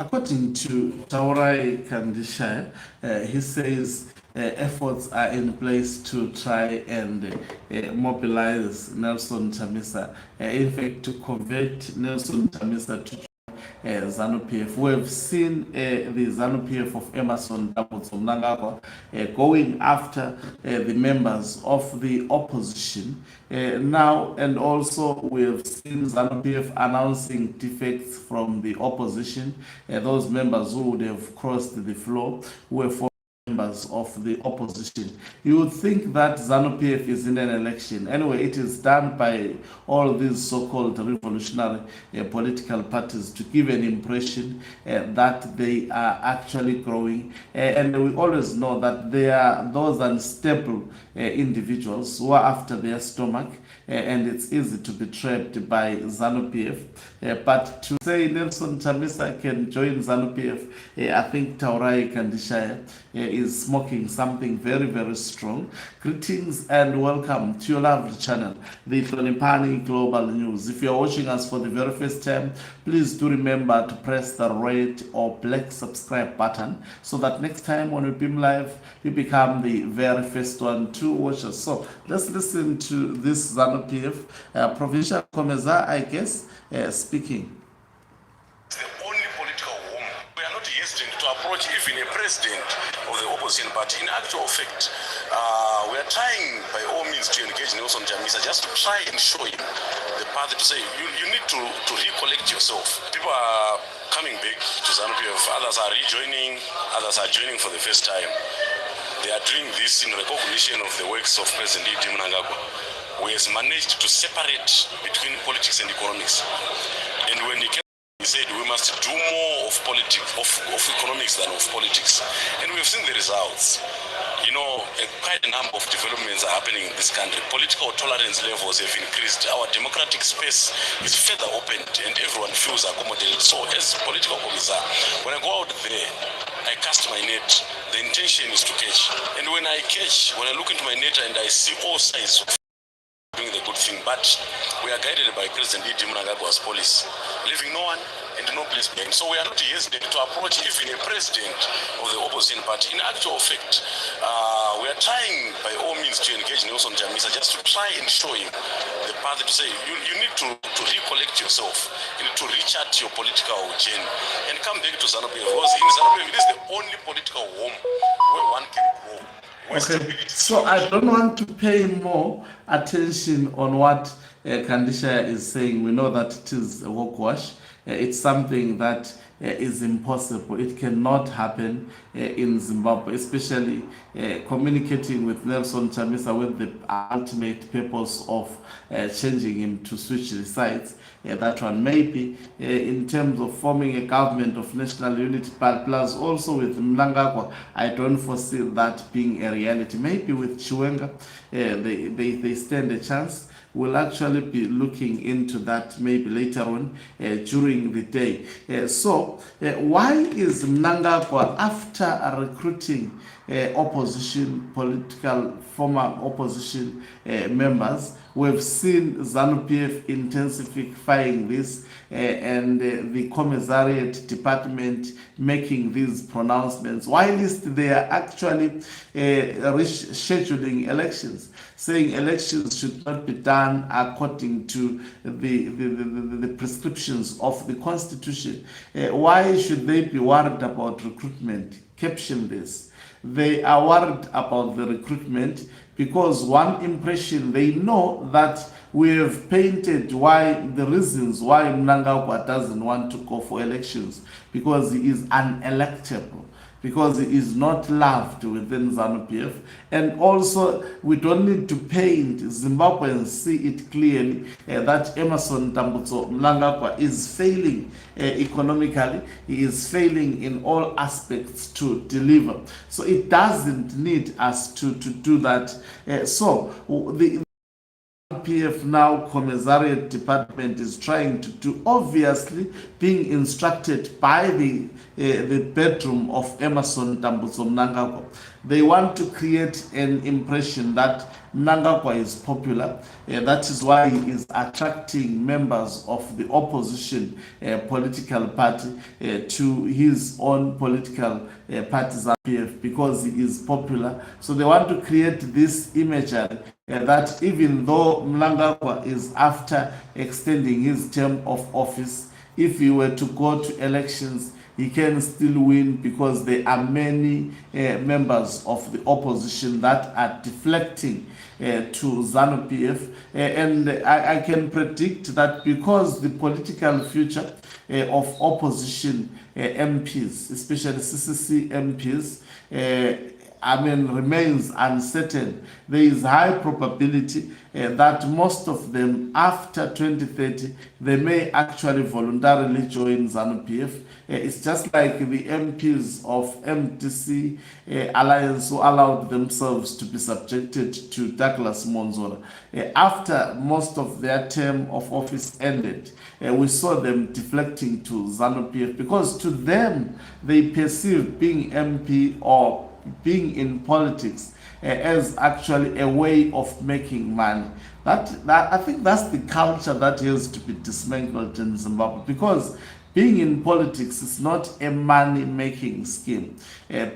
According to Taurai Kandishaya, he says efforts are in place to try and mobilize Nelson Chamisa, in fact, to convert Nelson Chamisa to ZANU-PF. We have seen the ZANU-PF of Emerson Mnangagwa going after the members of the opposition now, and also we have seen ZANU-PF announcing defects from the opposition, those members who would have crossed the floor, who were members of the opposition. You would think that ZANU-PF is in an election. Anyway, it is done by all these so-called revolutionary political parties to give an impression that they are actually growing. And we always know that they are those unstable individuals who are after their stomach, and it's easy to be trapped by ZANU-PF. But to say Nelson Chamisa can join ZANU-PF, I think Taurai Kandishaya is smoking something very, very strong. Greetings and welcome to your lovely channel, the Hloniphani Global News. If you are watching us for the very first time, please do remember to press the red or black subscribe button so that next time when we beam live, you become the very first one to watch us. So let's listen to this ZANU-PF Provincial Komeza, I guess, speaking. It's the only political home. We are not hesitant to approach even a president of the opposition party. In actual fact, we are trying by all means to engage Nelson Chamisa just to try and show him the path to say you need to recollect yourself. People are coming back to ZANU-PF, others are rejoining, others are joining for the first time. They are doing this in recognition of the works of President Mnangagwa, who has managed to separate between politics and economics. And when he said we must do more of politics, of economics than of politics. And we've seen the results. You know, quite a number of developments are happening in this country. Political tolerance levels have increased. Our democratic space is further opened and everyone feels accommodated. So as political commissar, when I go out there, I cast my net. The intention is to catch. And when I catch, when I look into my net and I see all sides of doing the good thing, but we are guided by President Mnangagwa's policy, leaving no one and no place behind. So we are not hesitant to approach even a president of the opposition party. In actual fact, we are trying by all means to engage Nelson Chamisa just to try and show him the path to say you need to recollect yourself. You need to recharge your political journey and come back to ZANU-PF, because in ZANU-PF it is the only political home where one can grow. Okay, so I don't want to pay more attention on what Kandishaya is saying. We know that it is a hogwash. It's something that is impossible. It cannot happen in Zimbabwe, especially communicating with Nelson Chamisa with the ultimate purpose of changing him to switch the sides. That one maybe in terms of forming a government of national unity, but plus also with Mnangagwa, I don't foresee that being a reality. Maybe with Chiwenga, they stand a chance. We'll actually be looking into that maybe later on during the day. So why is Mnangagwa, after recruiting former opposition members, we've seen ZANU-PF intensifying this and the commissariat department making these pronouncements, while they are actually scheduling elections, saying elections should not be done according to the prescriptions of the Constitution. Why should they be worried about recruitment? Caption this. They are worried about the recruitment because one impression, they know that we have painted the reasons why Mnangagwa doesn't want to go for elections, because he is unelectable, because he is not loved within ZANU-PF. And also, we don't need to paint Zimbabweans see it clearly that Emerson Mnangagwa is failing economically. He is failing in all aspects to deliver. So it doesn't need us to do that. So the PF now commissariat department is trying to do, obviously being instructed by the bedroom of Emerson Mnangagwa. They want to create an impression that Mnangagwa is popular. That is why he is attracting members of the opposition political party to his own political party, ZANU-PF, because he is popular. So they want to create this imagery that even though Mnangagwa is after extending his term of office, if he were to go to elections, he can still win because there are many members of the opposition that are deflecting to ZANU-PF. And I can predict that because the political future of opposition MPs, especially CCC MPs, remains uncertain, there is high probability that most of them after 2030, they may actually voluntarily join ZANU-PF. It's just like the MPs of MTC Alliance who allowed themselves to be subjected to Douglas Monzora. After most of their term of office ended, we saw them deflecting to ZANU-PF because to them, they perceive being MP or being in politics as actually a way of making money. That I think that's the culture that has to be dismantled in Zimbabwe, because being in politics is not a money-making scheme.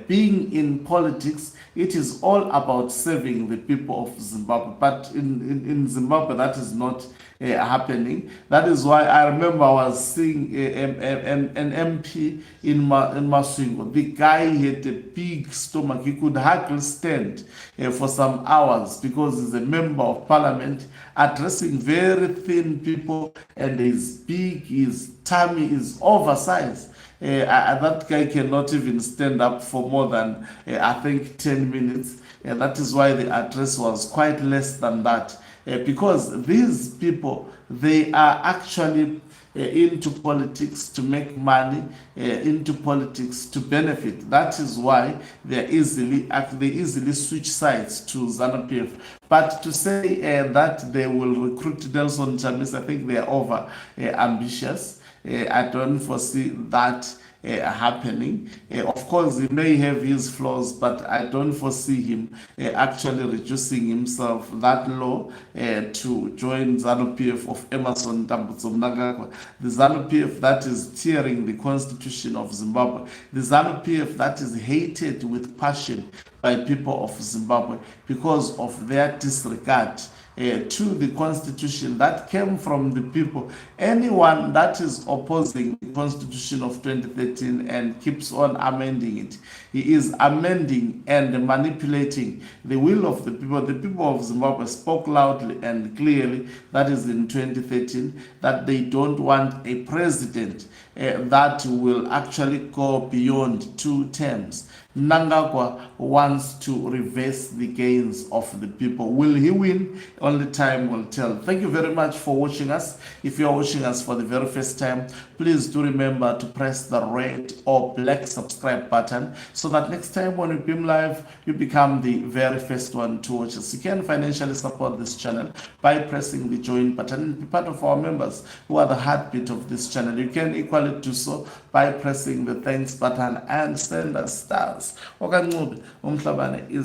Being in politics, it is all about serving the people of Zimbabwe. But in Zimbabwe, that is not happening. That is why I remember I was seeing an MP in Masvingo. The guy had a big stomach. He could hardly stand for some hours because he's a member of parliament addressing very thin people, and his tummy is oversized. That guy cannot even stand up for more than, I think, 10 minutes. That is why the address was quite less than that. Because these people, they are actually into politics to make money, into politics to benefit. That is why they easily switch sides to ZANU-PF. But to say that they will recruit Nelson Chamisa, I think they are over ambitious. I don't foresee that happening. Of course, he may have his flaws, but I don't foresee him actually reducing himself that low to join ZANU-PF of Emerson Mnangagwa. The ZANU-PF that is tearing the constitution of Zimbabwe. The ZANU-PF that is hated with passion by people of Zimbabwe because of their disregard to the constitution that came from the people. Anyone that is opposing the constitution of 2013 and keeps on amending it, he is amending and manipulating the will of the people. The people of Zimbabwe spoke loudly and clearly, that is in 2013, that they don't want a president that will actually go beyond 2 terms. Mnangagwa wants to reverse the gains of the people. Will he win? Only time will tell. Thank you very much for watching us. If you are watching us for the very first time, please do remember to press the red or black subscribe button so that next time when we beam live, you become the very first one to watch us. You can financially support this channel by pressing the join button and be part of our members who are the heartbeat of this channel. You can equally do so by pressing the thanks button and send us stars. Okanqube uMhlabane is